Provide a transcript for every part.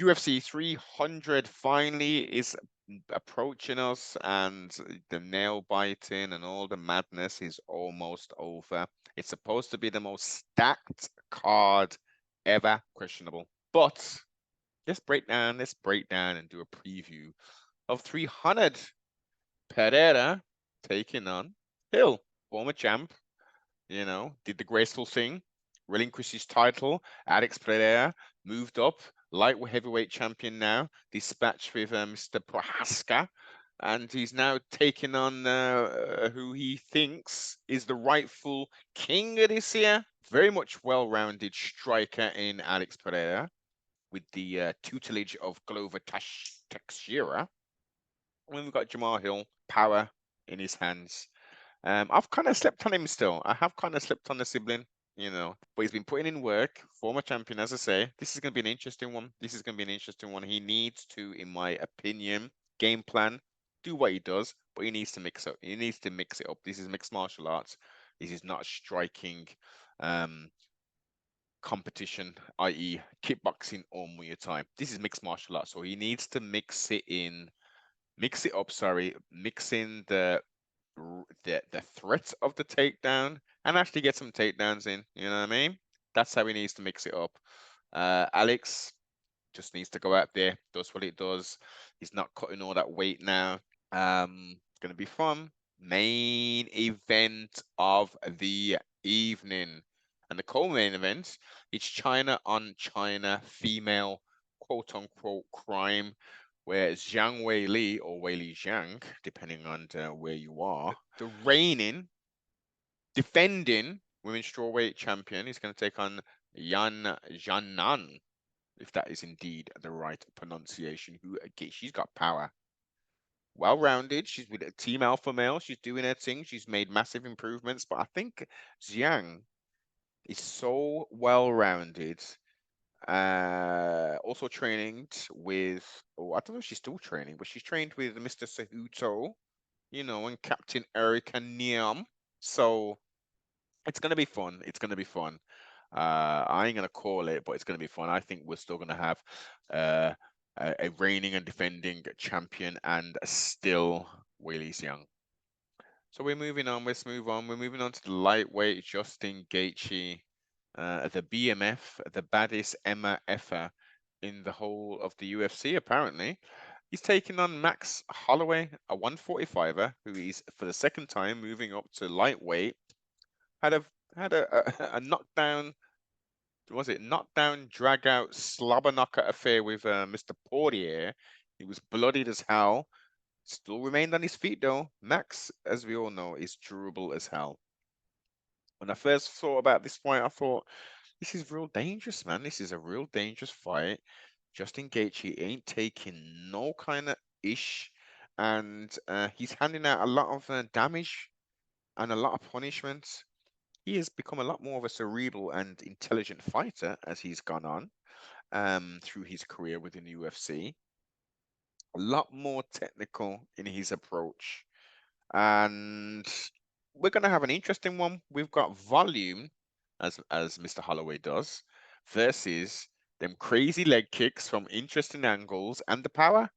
UFC 300 finally is approaching us, and the nail biting and all the madness is almost over. It's supposed to be the most stacked card ever, questionable. But let's break down and do a preview of 300. Pereira taking on Hill, former champ, did the graceful thing, relinquished his title. Alex Pereira moved up, light heavyweight champion now, dispatched with Mr. Prohaska, and he's now taking on who he thinks is the rightful king of this year. Very much well-rounded striker in Alex Pereira, with the tutelage of Glover Teixeira. And then we've got Jamal Hill, power in his hands. I've kind of slept on him still. I have kind of slept on the sibling, but he's been putting in work. Former champion, as I say. This is going to be an interesting one. This is going to be an interesting one. He needs to, in my opinion, game plan, do what he does, but he needs to mix up. He needs to mix it up. This is mixed martial arts. This is not a striking competition, i.e., kickboxing or Muay Thai. This is mixed martial arts, so he needs to mix it up. Sorry, mix in the threat of the takedown and actually get some takedowns in. You know what I mean? That's how he needs to mix it up. Alex just needs to go out there, does what it does. He's not cutting all that weight now. It's gonna be fun. Main event of the evening. And the co-main event, it's China on China female quote unquote crime, where Zhang Weili or Weili Zhang, depending on where you are, the reigning, defending women's strawweight champion, is going to take on Yan Zhanan, if that is indeed the right pronunciation. Who again, she's got power, well-rounded. She's with a team alpha male. She's doing her thing. She's made massive improvements, but I think Zhang is so well-rounded. Also training with, oh, I don't know if she's still training, but she's trained with Mr. Cejudo, and Captain Erica Niam. So it's gonna be fun. It's gonna be fun. I ain't gonna call it, but it's gonna be fun. I think we're still gonna have uh, a reigning and defending champion, and still Weili Young. So we're moving on. Let's move on. We're moving on to the lightweight Justin Gaethje, the BMF, the baddest Emma Effer in the whole of the UFC. Apparently, he's taking on Max Holloway, a 145er, who is for the second time moving up to lightweight. Had a a knockdown. Was it knockdown, drag out, slobber knocker affair with Mr. Portier? He was bloodied as hell. Still remained on his feet though. Max, as we all know, is durable as hell. When I first thought about this fight, I thought, this is real dangerous, man. This is a real dangerous fight. Justin Gaethje ain't taking no kind of ish, and he's handing out a lot of damage and a lot of punishment. He has become a lot more of a cerebral and intelligent fighter as he's gone on through his career within the UFC. A lot more technical in his approach, and we're going to have an interesting one. We've got volume, as Mr. Holloway does, versus them crazy leg kicks from interesting angles and the power.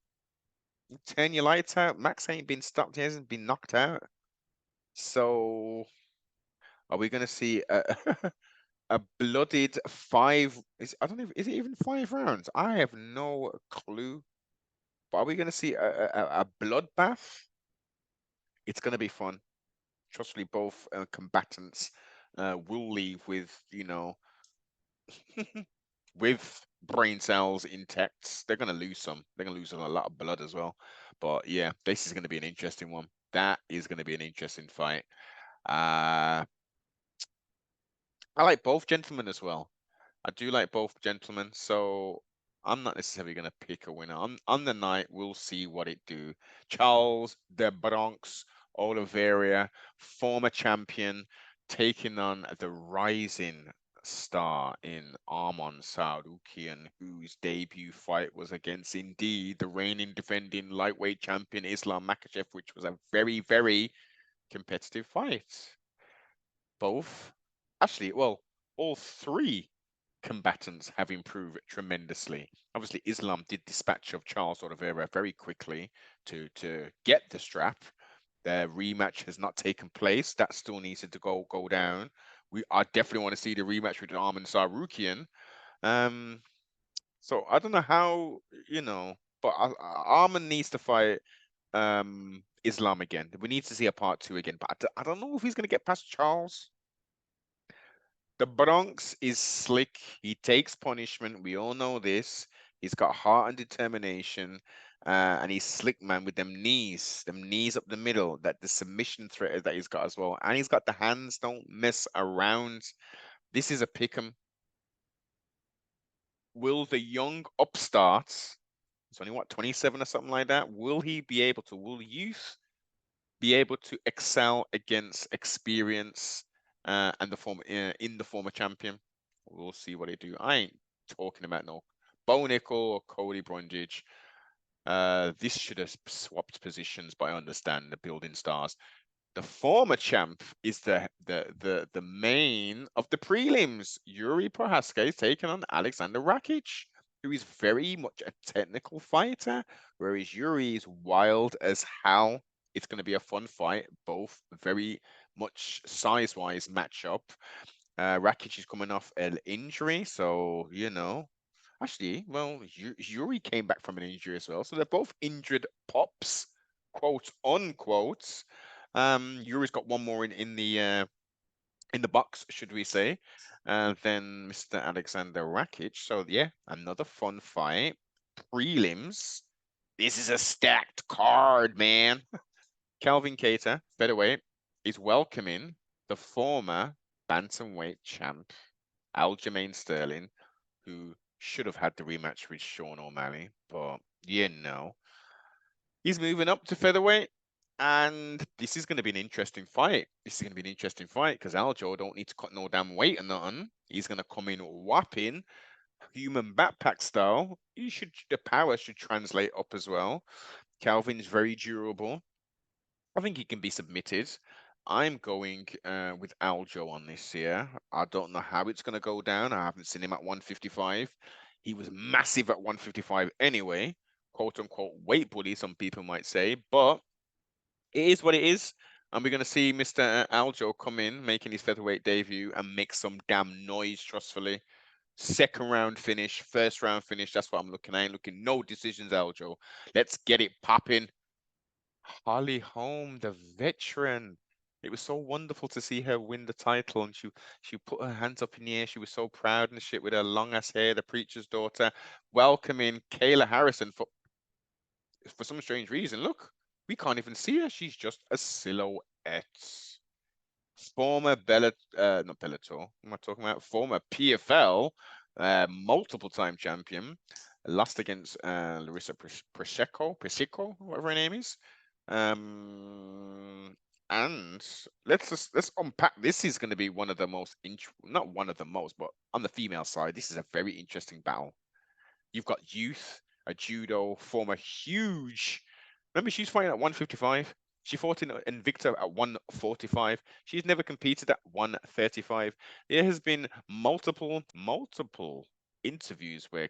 Turn your lights out. Max ain't been stopped. He hasn't been knocked out. So, are we going to see a blooded five? I don't know. Is it even 5 rounds? I have no clue. But are we going to see a bloodbath? It's going to be fun. Trust me, both combatants will leave with, with brain cells intact. They're going to lose some. They're going to lose a lot of blood as well. But yeah, this is going to be an interesting one. That is going to be an interesting fight. I like both gentlemen as well. I do like both gentlemen, so I'm not necessarily going to pick a winner. On the night, we'll see what it do. Charles de Bronx Oliveira, former champion, taking on the rising star in Arman Sarukian, whose debut fight was against indeed the reigning defending lightweight champion Islam Makhachev, which was a very, very competitive fight. Both, actually, well, all three combatants have improved tremendously. Obviously, Islam did dispatch of Charles Oliveira very quickly to get the strap. Their rematch has not taken place. That still needs to go down. I definitely want to see the rematch with Arman Sarukian. Um, so I don't know how, but Arman needs to fight Islam again. We need to see a part two again. But I don't know if he's gonna get past Charles. The Bronx is slick. He takes punishment. We all know this. He's got heart and determination. And he's slick, man, with them knees up the middle, that the submission threat that he's got as well. And he's got the hands, don't mess around. This is a pick 'em. Will the young upstart, he's only what, 27 or something like that, will youth be able to excel against experience and the former in the former champion? We'll see what they do. I ain't talking about no Bo Nickel or Cody Brundage. This should have swapped positions, but I understand the building stars. The former champ is the main of the prelims. Yuri Prohaska is taking on Alexander Rakic, who is very much a technical fighter, whereas Yuri is wild as hell. It's going to be a fun fight, both very much size-wise matchup. Rakic is coming off an injury, so actually, well, Yuri came back from an injury as well, so they're both injured pops, quote unquote. Yuri's got one more in the box, should we say, than Mr. Alexander Rakic. So yeah, another fun fight. Prelims. This is a stacked card, man. Calvin Cater, featherweight, is welcoming the former bantamweight champ, Aljamain Sterling, who should have had the rematch with Sean O'Malley, but he's moving up to featherweight, and this is going to be an interesting fight. This is going to be an interesting fight because Aljo don't need to cut no damn weight or nothing. He's going to come in whopping, human backpack style. The power should translate up as well. Calvin's very durable. I think he can be submitted. I'm going with Aljo on this year. I don't know how it's going to go down. I haven't seen him at 155. He was massive at 155 anyway, quote unquote weight bully, some people might say, but it is what it is. And we're going to see Mr. Aljo come in, making his featherweight debut and make some damn noise, trustfully. Second round finish, first round finish. That's what I'm looking. I ain't looking no decisions, Aljo. Let's get it popping. Holly Holm, the veteran. It was so wonderful to see her win the title, and she put her hands up in the air. She was so proud and shit with her long ass hair, the preacher's daughter, welcoming Kayla Harrison for some strange reason. Look, we can't even see her. She's just a silhouette. Former not Bellator. What am I talking about? Former PFL, multiple time champion, lost against Larissa Pacheco, whatever her name is. And let's unpack. This is going to be one of the most not one of the most, but on the female side, this is a very interesting battle. You've got youth, a judo former huge. Remember, she's fighting at 155. She fought in Invicta at 145. She's never competed at 135. There has been multiple interviews where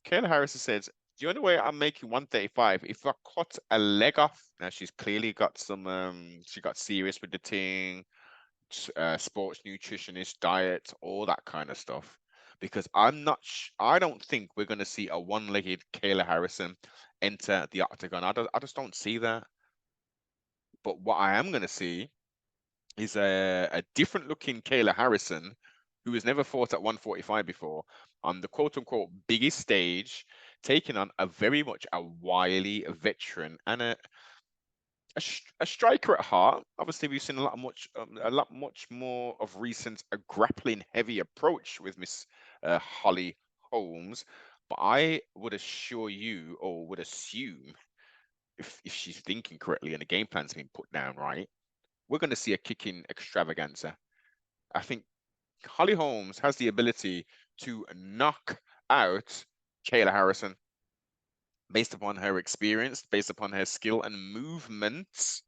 Kayla Harris has said, the only way I'm making 135 if I cut a leg off. Now she's clearly got she got serious with the thing, sports nutritionist, diet, all that kind of stuff. Because I don't think we're going to see a one-legged Kayla Harrison enter the octagon. I just don't see that. But what I am going to see is a different looking Kayla Harrison who has never fought at 145 before on the quote unquote biggest stage, taking on a very much a wily veteran and a striker at heart. Obviously, we've seen a lot much more of recent a grappling heavy approach with Miss Holly Holmes. But I would assure you, or would assume, if she's thinking correctly and the game plan's been put down right, we're going to see a kicking extravaganza. I think Holly Holmes has the ability to knock out Kayla Harrison based upon her experience, based upon her skill and movements.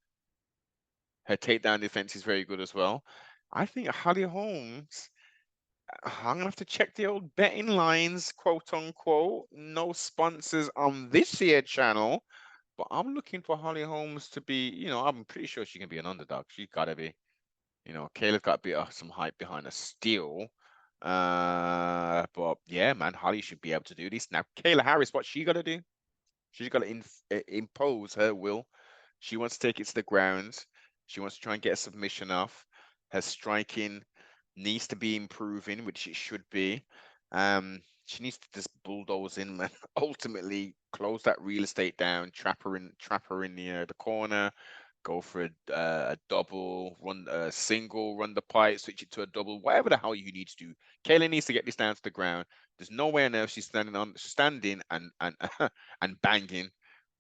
Her takedown defense is very good as well. I think Holly Holmes, I'm gonna have to check the old betting lines, quote unquote. No sponsors on this here channel, but I'm looking for Holly Holmes to be. I'm pretty sure she can be an underdog. She's gotta be. Kayla's got a bit of some hype behind her still. But yeah, man, Holly should be able to do this now. Kayla Harris, what she gotta do? She's got to impose her will. She wants to take it to the ground. She wants to try and get a submission off. Her striking needs to be improving, which it should be. She needs to just bulldoze in and ultimately close that real estate down, trap her in the corner, go for a double, run a single, run the pipe, switch it to a double, whatever the hell you need to do. Kayla needs to get this down to the ground. There's nowhere now she's standing and and banging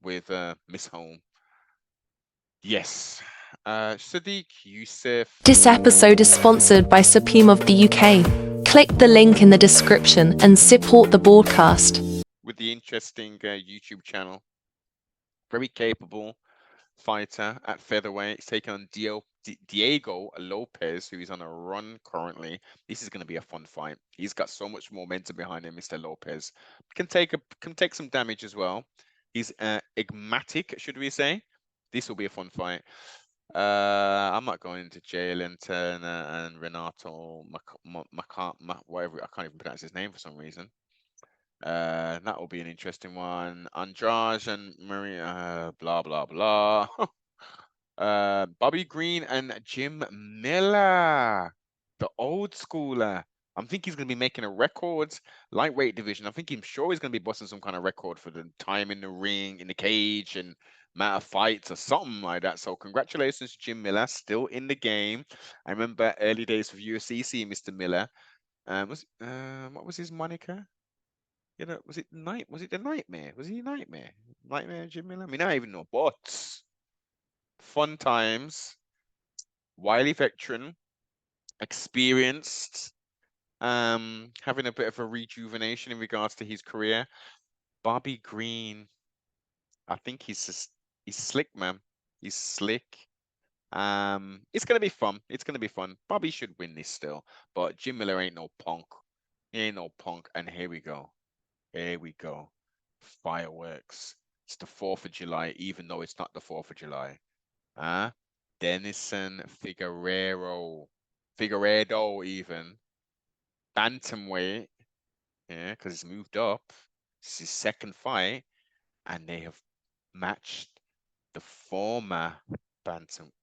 with Miss Holm. Yes. Sadiq Youssef This episode is sponsored by Supreme of the UK. Click the link in the description and support the broadcast. with the interesting YouTube channel. Very capable fighter at featherweight. He's taking on Diego Lopez, who is on a run currently. This is going to be a fun fight. He's got so much momentum behind him, Mr. Lopez. Can take some damage as well. He's enigmatic, should we say? This will be a fun fight. I'm not going into Jalen Turner and Renato whatever. I can't even pronounce his name for some reason. That will be an interesting one. Andrade and Maria, blah blah blah. Bobby Green and Jim Miller, the old schooler. I'm thinking he's going to be making a record lightweight division. I'm sure he's going to be busting some kind of record for the time in the ring, in the cage, and amount of fights or something like that. So congratulations, Jim Miller, still in the game. I remember early days of UFC seeing Mr. Miller. What was his moniker? Was it Was it the Nightmare? Was he Nightmare? Nightmare Jim Miller? I mean, I don't even know, but fun times. Wily veteran, experienced, having a bit of a rejuvenation in regards to his career. Bobby Green, I think he's slick, man. He's slick. It's gonna be fun. It's gonna be fun. Bobby should win this still, but Jim Miller ain't no punk. He ain't no punk. And here we go. Here we go. Fireworks. It's the 4th of July, even though it's not the 4th of July. Huh? Denison Figueredo even. Bantamweight. Yeah, because he's moved up. It's his second fight. And they have matched the former bantam.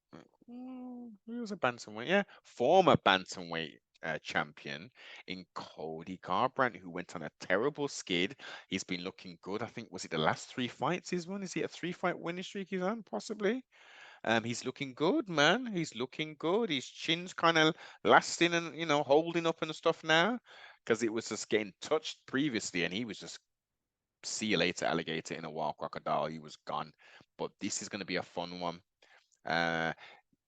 He was a bantamweight, yeah, former bantamweight champion in Cody Garbrandt, who went on a terrible skid. He's been looking good. I think was it the last 3 fights he's won? Is he a 3-fight winning streak he's on? Possibly. He's looking good, man. He's looking good. His chin's kind of lasting and holding up and stuff now, because it was just getting touched previously, and he was just see you later, alligator in a wild crocodile. He was gone. But this is going to be a fun one.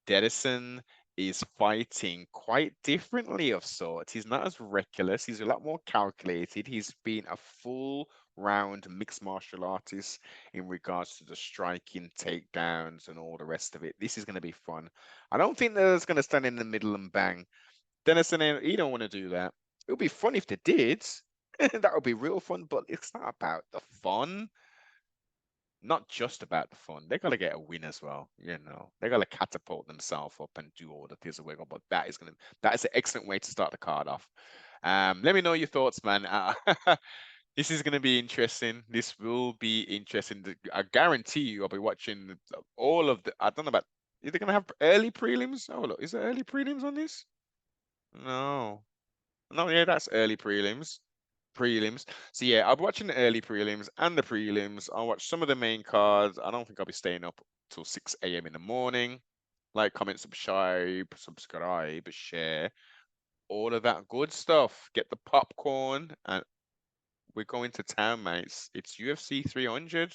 Dedison is fighting quite differently of sorts. He's not as reckless. He's a lot more calculated. He's been a full round mixed martial artist in regards to the striking, takedowns, and all the rest of it. This is going to be fun. I don't think they're going to stand in the middle and bang. Dennison, he don't want to do that. It would be fun if they did. That would be real fun, but it's not about the fun. Not just about the fun. They gotta get a win as well. They gotta catapult themselves up and do all the things that we're going. But that is an excellent way to start the card off. Let me know your thoughts, man. This is gonna be interesting. This will be interesting. I guarantee you, I'll be watching all of the. I don't know about. Is they gonna have early prelims? Oh look, is there early prelims on this? No. No, yeah, that's early prelims. So yeah, I'll be watching the early prelims and the prelims. I'll watch some of the main cards. I don't think I'll be staying up till 6 a.m. in the morning. Like, comment, subscribe, share, all of that good stuff. Get the popcorn, and we're going to town, mates. It's UFC 300.